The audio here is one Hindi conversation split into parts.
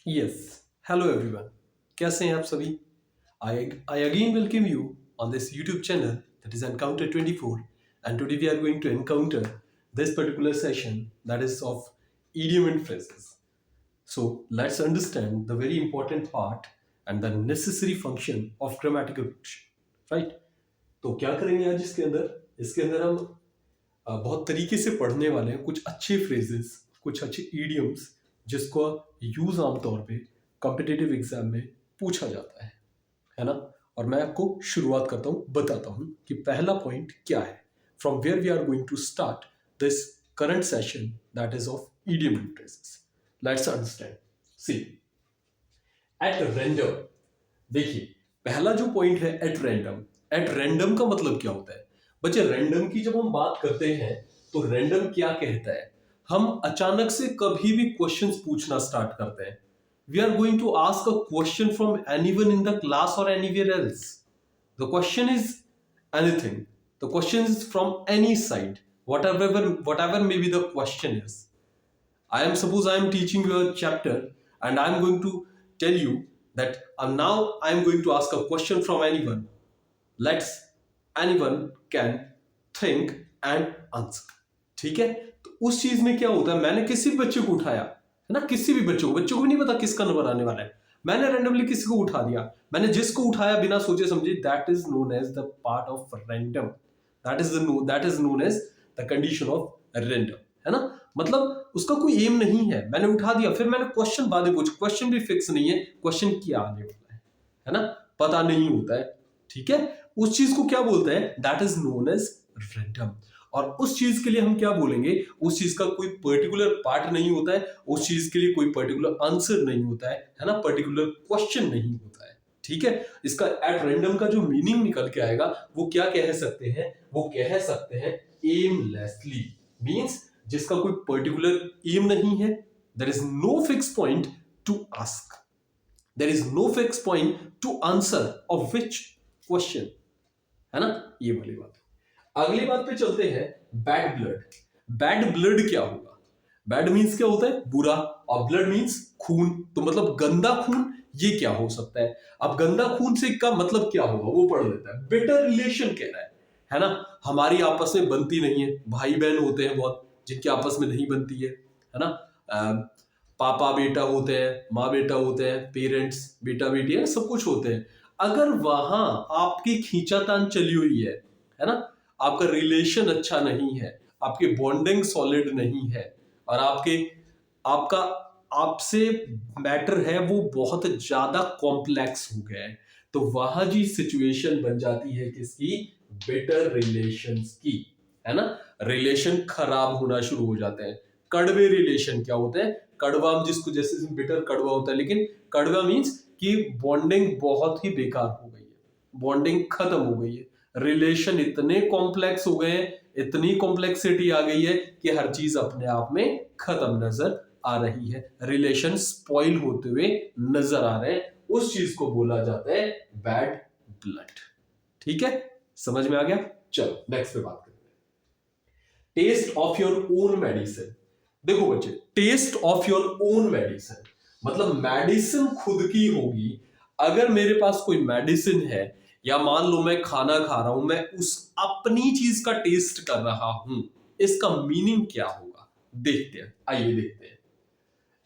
Yes, hello everyone. कैसे हैं आप सभी? I again welcome you on this YouTube channel that is Encounter 24, and today we are going to encounter this particular session that is of idiom and phrases. So let's understand the very important part and the necessary function of grammatical function, right? तो क्या करेंगे आज इसके अंदर हम बहुत तरीके से पढ़ने वाले हैं कुछ अच्छे फ्रेजेस, कुछ अच्छे ईडियम्स जिसको यूज आमतौर पे कॉम्पिटिटिव एग्जाम में पूछा जाता है ना। और मैं आपको शुरुआत करता हूँ, बताता हूँ कि पहला पॉइंट क्या है, from where we are going to start this current session that is of idiom and phrases. Let's understand. See, at random, देखिए पहला जो पॉइंट है एट रैंडम। एट रैंडम का मतलब क्या होता है बच्चे? रैंडम की जब हम बात करते हैं तो रैंडम क्या कहता है? हम अचानक से कभी भी क्वेश्चंस पूछना स्टार्ट करते हैं। We are going to ask a question from anyone in the class और anywhere else. The question is anything. The question is from any side, whatever may be the question is. I am teaching you a chapter and I am going to tell you that now I am going to ask a question from anyone. Anyone can think and answer. ठीक है? तो उस चीज में क्या होता है, मैंने किसी भी बच्चे को उठाया है ना, किसी भी बच्चों को भी नहीं पता किसका नंबर आने वाला है, मैंने रैंडमली किसी को उठा दिया, मैंने जिसको उठाया बिना सोचे समझे, that is known as the part of random. That is known as the condition of random, है ना। मतलब उसका कोई एम नहीं है, मैंने उठा दिया, फिर मैंने क्वेश्चन बाद में पूछा, क्वेश्चन भी फिक्स नहीं है, क्वेश्चन क्या आने वाला है ना, पता नहीं होता है। ठीक है, उस चीज को क्या बोलते हैं? That is known as random. और उस चीज के लिए हम क्या बोलेंगे? उस चीज का कोई पर्टिकुलर पार्ट नहीं होता है, उस चीज के लिए कोई पर्टिकुलर आंसर नहीं होता है ना, पर्टिकुलर क्वेश्चन नहीं होता है। ठीक है, इसका एट रैंडम का जो मीनिंग निकल के आएगा वो क्या कह सकते हैं? वो कह सकते हैं एमलेसली, मींस जिसका कोई पर्टिकुलर एम नहीं है। There is no fix point to ask, there is no fix point to answer of which question, है ना। ये वाली बात। अगली बात पे चलते हैं, बैड ब्लड। बैड ब्लड क्या होगा? बैड मीन्स क्या होता है? बुरा, और ब्लड मीन्स खून, तो मतलब गंदा खून, ये क्या हो सकता है? अब गंदा खून से का मतलब क्या होगा वो पढ़ लेता है। बेटर रिलेशन कह रहा है ना। हमारी आपस में बनती नहीं है, भाई बहन होते हैं बहुत जिनकी आपस में नहीं बनती है ना। पापा बेटा होते हैं, माँ बेटा होते हैं, पेरेंट्स बेटा बेटी है, सब कुछ होते हैं। अगर वहां आपकी खींचातान चली हुई है ना, आपका रिलेशन अच्छा नहीं है, आपकी बॉन्डिंग सॉलिड नहीं है, और आपका आपसे मैटर है वो बहुत ज्यादा कॉम्प्लेक्स हो गया है, तो वहां जी सिचुएशन बन जाती है किसकी? बेटर रिलेशंस की, है ना। रिलेशन खराब होना शुरू हो जाते हैं। कड़वे रिलेशन क्या होते हैं? कड़वा जिसको जैसे बिटर कड़वा होता है, लेकिन कड़वा मीन्स कि बॉन्डिंग बहुत ही बेकार हो गई है, बॉन्डिंग खत्म हो गई है, रिलेशन इतने कॉम्प्लेक्स हो गए हैं, इतनी कॉम्प्लेक्सिटी आ गई है कि हर चीज अपने आप में खत्म नजर आ रही है, रिलेशन स्पॉइल होते हुए नजर आ रहे हैं। उस चीज को बोला जाता है बैड ब्लड। ठीक है, समझ में आ गया? चलो नेक्स्ट पे बात करते हैं, taste of your own medicine. देखो बच्चे, taste of your own medicine मतलब मेडिसिन खुद की होगी। अगर मेरे पास कोई मेडिसिन है, या मान लो मैं खाना खा रहा हूं, मैं उस अपनी चीज का टेस्ट कर रहा हूं, इसका मीनिंग क्या होगा? देखते हैं, आइए देखते हैं।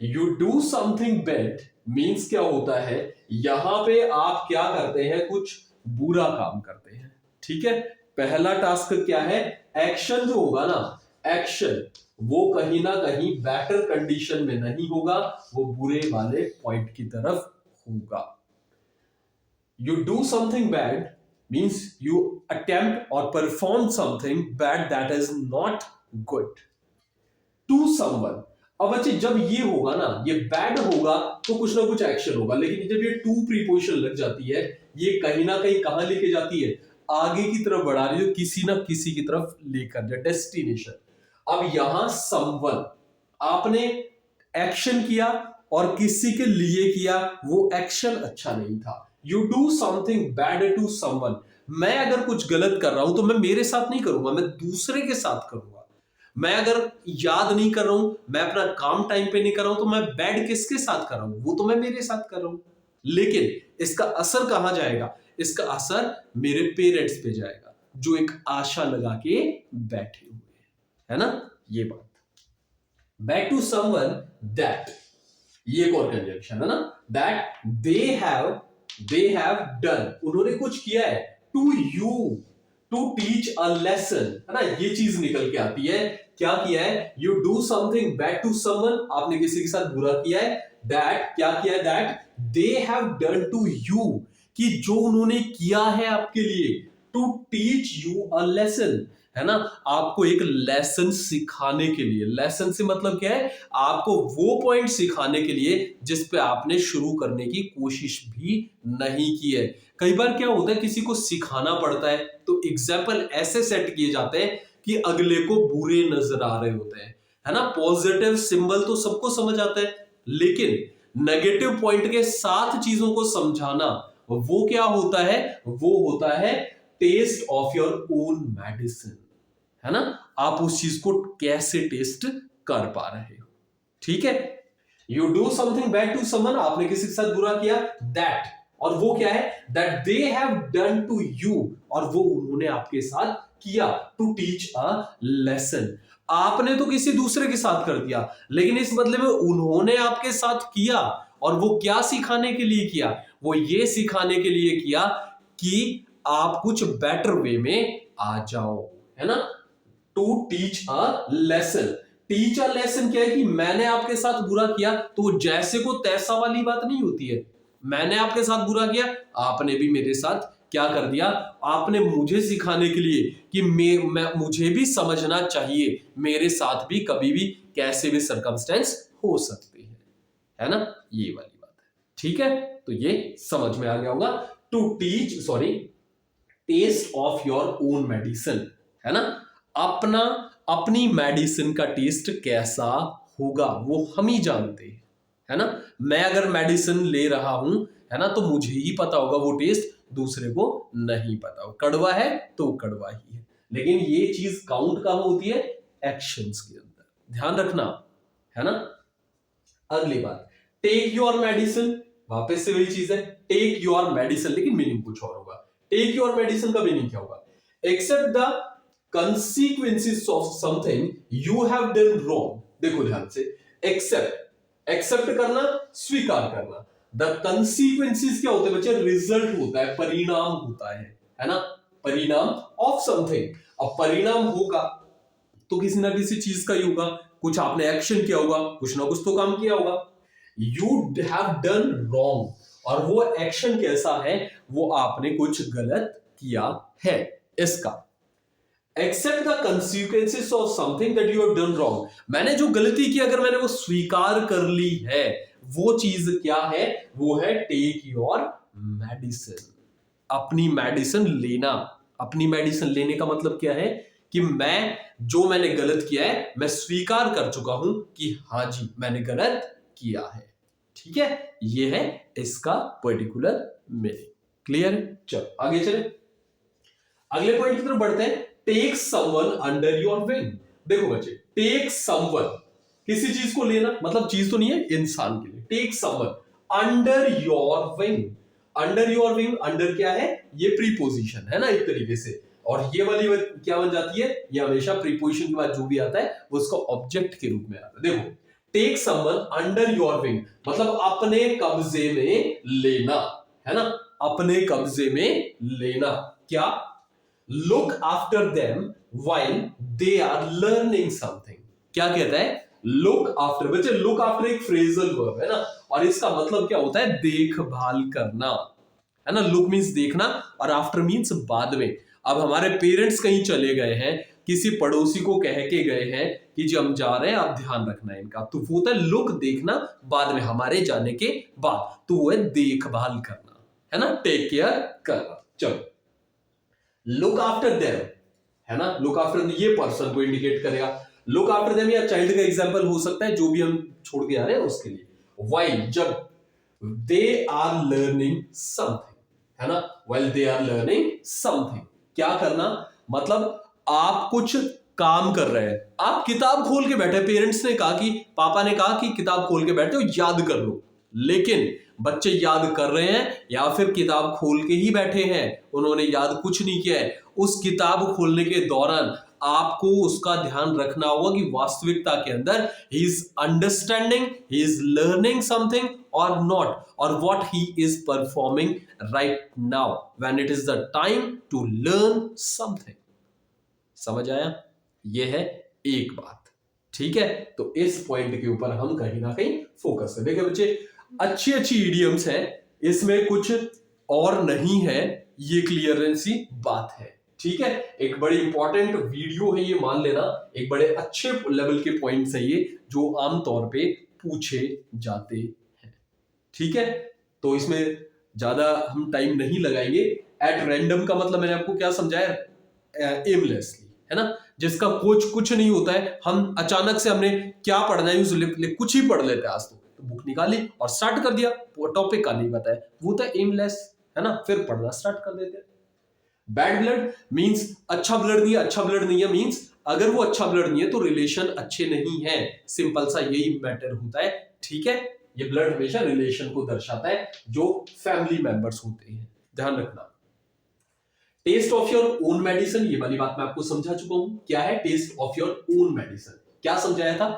You do something bad means क्या होता है? यहां पे आप क्या करते हैं? कुछ बुरा काम करते हैं। ठीक है, पहला टास्क क्या है? एक्शन जो होगा ना, एक्शन वो कहीं ना कहीं बेटर कंडीशन में नहीं होगा, वो बुरे वाले पॉइंट की तरफ होगा। You do something bad means you attempt or perform something bad that is not good to someone। अब बच्चे जब ये होगा ना, ये बैड होगा तो कुछ ना कुछ एक्शन होगा, लेकिन जब ये टू प्रीपोजिशन लग जाती है, ये कहीं ना कहीं कहां लेके जाती है? आगे की तरफ बढ़ा रही है, किसी ना किसी की तरफ लेकर जाए, डेस्टिनेशन। अब यहां समवन, आपने एक्शन किया और किसी के लिए किया, वो एक्शन अच्छा नहीं था। You do something bad to someone, मैं अगर कुछ गलत कर रहा हूं तो मैं मेरे साथ नहीं करूंगा, मैं दूसरे के साथ करूंगा। मैं अगर याद नहीं कर रहा हूं, मैं अपना काम टाइम पे नहीं कर रहा हूं, तो मैं बैड किसके साथ कर रहा हूं? वो तो मैं मेरे साथ कर रहा हूं। लेकिन इसका असर कहां जाएगा? इसका असर मेरे पेरेंट्स पे जाएगा, जो एक आशा लगा के बैठे हुए हैं, है ना? ये बात। बैक टू समवन दैट, ये एक और कंजंक्शन है ना, दैट दे हैव डन, उन्होंने कुछ किया है, to you, to teach a lesson, है ना? ये चीज निकल के आती है। क्या किया है? You do something bad to someone, आपने किसी के साथ बुरा किया है। दैट क्या किया है? That they have done to you, कि जो उन्होंने किया है आपके लिए, to teach you a lesson, है ना? आपको एक लेसन सिखाने के लिए। लेसन से मतलब क्या है? आपको वो पॉइंट सिखाने के लिए जिस पे आपने शुरू करने की कोशिश भी नहीं की है। कई बार क्या होता है, किसी को सिखाना पड़ता है तो एग्जाम्पल ऐसे सेट किए जाते हैं कि अगले को बुरे नजर आ रहे होते हैं, है ना? पॉजिटिव सिंबल तो सबको समझ आता है, लेकिन नेगेटिव पॉइंट के साथ चीजों को समझाना, वो क्या होता है? वो होता है taste of your own medicine, है ना? आप उस चीज को कैसे टेस्ट कर पा रहे हो, ठीक है? You do something bad to someone, आपने किसी के साथ बुरा किया, दैट, और वो क्या है? That they have done to you, और वो उन्होंने आपके साथ किया, टू टीच अ लेसन। आपने तो किसी दूसरे के साथ कर दिया, लेकिन इस बदले में उन्होंने आपके साथ किया, और वो क्या सिखाने के लिए किया? वो ये सिखाने के लिए किया कि आप कुछ बेटर वे में आ जाओ, है ना? To teach a lesson. Teach a lesson क्या है? कि मैंने आपके साथ बुरा किया, तो जैसे को तैसा वाली बात नहीं होती है। मैंने आपके साथ बुरा किया, आपने भी मेरे साथ क्या कर दिया? आपने मुझे सिखाने के लिए कि मुझे भी समझना चाहिए, मेरे साथ भी कभी भी कैसे भी सर्कमस्टेंस हो सकते हैं, है ना? ये वाली बात है, ठीक है? तो ये समझ में आ गया होगा। To teach, sorry, taste of your own medicine, है ना? अपना अपनी मेडिसिन का टेस्ट कैसा होगा वो हम ही जानते हैं, है ना? मैं अगर मेडिसिन ले रहा हूं, है ना, तो मुझे ही पता होगा वो टेस्ट, दूसरे को नहीं पता हो। कड़वा है तो कड़वा ही है, लेकिन ये चीज काउंट कहां होती है? एक्शंस के अंदर, ध्यान रखना, है ना? अगली बात, टेक योर मेडिसिन, वापस से वही चीज है, टेक योर मेडिसिन, लेकिन मीनिंग कुछ और होगा। टेक योर मेडिसिन का मीनिंग क्या होगा? Accept the consequences of something you have done wrong। देखो ध्यान से, एक्सेप्ट करना, स्वीकार करना। द consequences क्या होते हैं बच्चे? रिजल्ट होता है, परिणाम होता है ना? परिणाम ऑफ समथिंग। अब परिणाम होगा तो किसी ना किसी चीज का ही होगा, कुछ आपने एक्शन किया होगा, कुछ ना कुछ तो काम किया होगा। यू हैव डन रॉन्ग, और वो एक्शन कैसा है? वो आपने कुछ गलत किया है। इसका accept the consequences of something that you have done wrong, मैंने जो गलती की अगर मैंने वो स्वीकार कर ली है, वो चीज क्या है? वो है टेक योर मेडिसिन, अपनी मेडिसिन लेना। अपनी मेडिसिन लेने का मतलब क्या है? कि मैंने गलत किया है, मैं स्वीकार कर चुका हूं कि हाँ जी मैंने गलत किया है, ठीक है? ये है इसका पर्टिकुलर मीनिंग। क्लियर है? चलो आगे चले, अगले पॉइंट की तरफ बढ़ते हैं। Take someone under your wing. देखो बच्चे, टेक समवन, किसी चीज को लेना, मतलब चीज तो नहीं है, इंसान के लिए। Take someone under your wing. Under your wing, under क्या है? ये प्रीपोजिशन है ना एक तरीके से, और ये वाली क्या बन जाती है? ये हमेशा प्रीपोजिशन के बाद जो भी आता है वो उसका ऑब्जेक्ट के रूप में आता है। देखो, take someone under your wing मतलब अपने कब्जे में लेना, है ना? अपने कब्जे में लेना। क्या? Look after them while they are learning something. क्या कहता है? Look after. बच्चे, लुक आफ्टर एक फ्रेजल वर्ब है ना, और इसका मतलब क्या होता है? देखभाल करना, है ना? लुक मींस देखना, और आफ्टर मींस बाद में। अब हमारे पेरेंट्स कहीं चले गए हैं, किसी पड़ोसी को कह के गए हैं कि जी हम जा रहे हैं, आप ध्यान रखना है इनका, तो वो होता है लुक, देखना, बाद में, हमारे जाने के बाद, तो वो है देखभाल करना, है ना? टेक केयर करना। चलो, लुक आफ्टर देम, है ना? लुक आफ्टर ये पर्सन को इंडिकेट करेगा। लुक आफ्टर देम या चाइल्ड का एग्जांपल हो सकता है, जो भी हम छोड़ के आ रहे हैं उसके लिए। व्हाइल, जब दे आर लर्निंग समथिंग, है ना? While they are learning something, क्या करना? मतलब आप कुछ काम कर रहे हैं। आप किताब खोल के बैठे, पेरेंट्स ने कहा कि पापा ने कहा कि किताब खोल के बैठे हो, याद कर लो, लेकिन बच्चे याद कर रहे हैं या फिर किताब खोल के ही बैठे हैं, उन्होंने याद कुछ नहीं किया है। उस किताब खोलने के दौरान आपको उसका ध्यान रखना होगा कि वास्तविकता के अंदर he is understanding, he is learning something और नॉट, और what he is performing right now when it is the time to learn something. समझ आया? यह है एक बात। ठीक है, तो इस पॉइंट के ऊपर हम कहीं ना कहीं फोकस करें। देखिए बच्चे, अच्छी अच्छी इडियम्स हैं, इसमें कुछ और नहीं है, ये क्लियरेंस सी बात है। ठीक है, एक बड़ी इंपॉर्टेंट वीडियो है ये, मान लेना, एक बड़े अच्छे लेवल के पॉइंट्स है ये जो आमतौर पे पूछे जाते हैं। ठीक है, तो इसमें ज्यादा हम टाइम नहीं लगाएंगे। एट रैंडम का मतलब मैंने आपको क्या समझाया, एमलेसली, है ना, जिसका कुछ नहीं होता है, हम अचानक से हमने क्या पढ़ना है कुछ ही पढ़ लेते हैं आज तो बुक निकाली और स्टार्ट कर दिया, वो टॉपिक का नहीं बताया, वो तो एमलेस, है ना, फिर पढ़ना स्टार्ट कर देते हैं। बैड ब्लड मींस अच्छा ब्लड नहीं है, अच्छा ब्लड नहीं है मींस अगर वो अच्छा ब्लड नहीं है तो रिलेशन अच्छे नहीं है, सिंपल सा यही मैटर होता है। ठीक है, ये ब्लड हमेशा रिलेशन को दर्शाता है जो फैमिली मेंबर्स होते हैं, ध्यान रखना। Taste of your own medicine, ये वाली बात मैं आपको समझा चुका हूं। क्या है taste of your own medicine? क्या समझाया था?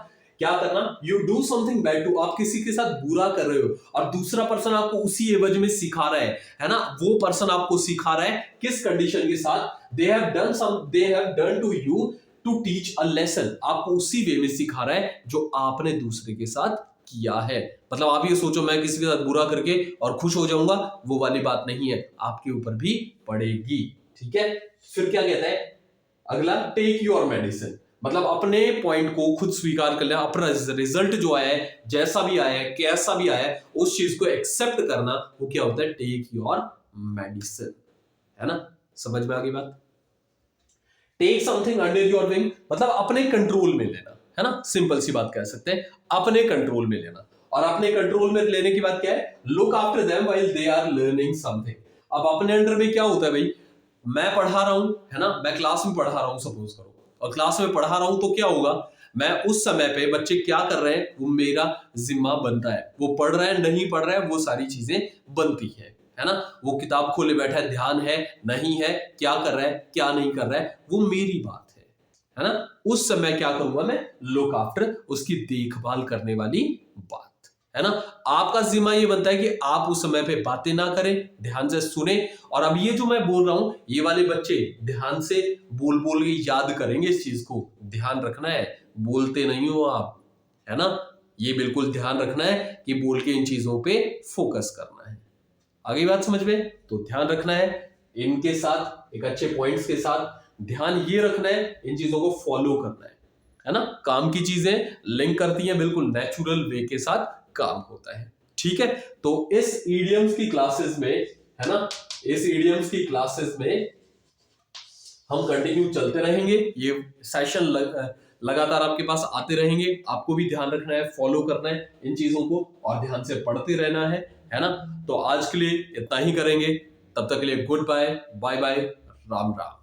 क्या करना, you do something bad to, आप किसी के साथ बुरा कर रहे हो और दूसरा पर्सन आपको उसी एवज में सिखा रहा है ना, वो पर्सन आपको सिखा रहा है किस कंडीशन के साथ, they have done to you to teach a lesson, आपको उसी वे में सिखा रहा है जो आपने दूसरे के साथ किया है। मतलब आप ये सोचो मैं किसी के साथ बुरा करके और खुश हो जाऊंगा, वो वाली बात नहीं है, आपके ऊपर भी पड़ेगी। ठीक है, फिर क्या कहता है अगला, टेक योर मेडिसिन, मतलब अपने पॉइंट को खुद स्वीकार कर लेना, अपना रिजल्ट जो आया है, जैसा भी आया है, कैसा भी आया है, उस चीज को एक्सेप्ट करना, वो क्या होता है, टेक योर मेडिसिन, है ना। समझ में आ गई बात? Take something under your wing, मतलब अपने कंट्रोल में लेना, है ना, सिंपल सी बात कह सकते हैं, अपने कंट्रोल में लेना। और अपने कंट्रोल में लेने की बात क्या है, look after them while they are learning something. अब अपने अंडर में क्या होता है भाई, मैं पढ़ा रहा हूं, है ना, मैं क्लास में पढ़ा रहा हूं सपोज करो, और क्लास में पढ़ा रहा हूं तो क्या होगा, मैं उस समय पे बच्चे क्या कर रहे हैं वो मेरा जिम्मा बनता है, वो पढ़ रहा है नहीं पढ़ रहा है वो सारी चीजें बनती है ना, वो किताब खोले बैठा है, ध्यान है नहीं है, क्या कर रहा है क्या नहीं कर रहा है, वो मेरी बात है ना। उस समय क्या करूंगा मैं, लुक आफ्टर, उसकी देखभाल करने वाली बात, है ना। आपका जिम्मा ये बनता है कि आप उस समय पे बातें ना करें, ध्यान से सुने। और अब ये जो मैं बोल रहा हूं ये वाले बच्चे ध्यान से बोल बोल के याद करेंगे, इस चीज को ध्यान रखना है, बोलते नहीं हो आप, है ना, ये बिल्कुल ध्यान रखना है कि बोल के इन चीजों पे फोकस करना है। आगे बात समझ में? तो ध्यान रखना है इनके साथ, एक अच्छे पॉइंट्स के साथ ध्यान ये रखना है, इन चीजों को फॉलो करना है ना। काम की चीजें लिंक करती हैं, बिल्कुल नेचुरल वे के साथ काम होता है। ठीक है, तो इस इडियम्स की क्लासेस में, है ना, इस इडियम्स की क्लासेस में हम कंटिन्यू चलते रहेंगे, ये सेशन लगातार आपके पास आते रहेंगे। आपको भी ध्यान रखना है, फॉलो करना है इन चीजों को और ध्यान से पढ़ते रहना है ना। तो आज के लिए इतना ही करेंगे, तब तक के लिए good bye, bye bye, Ram Ram.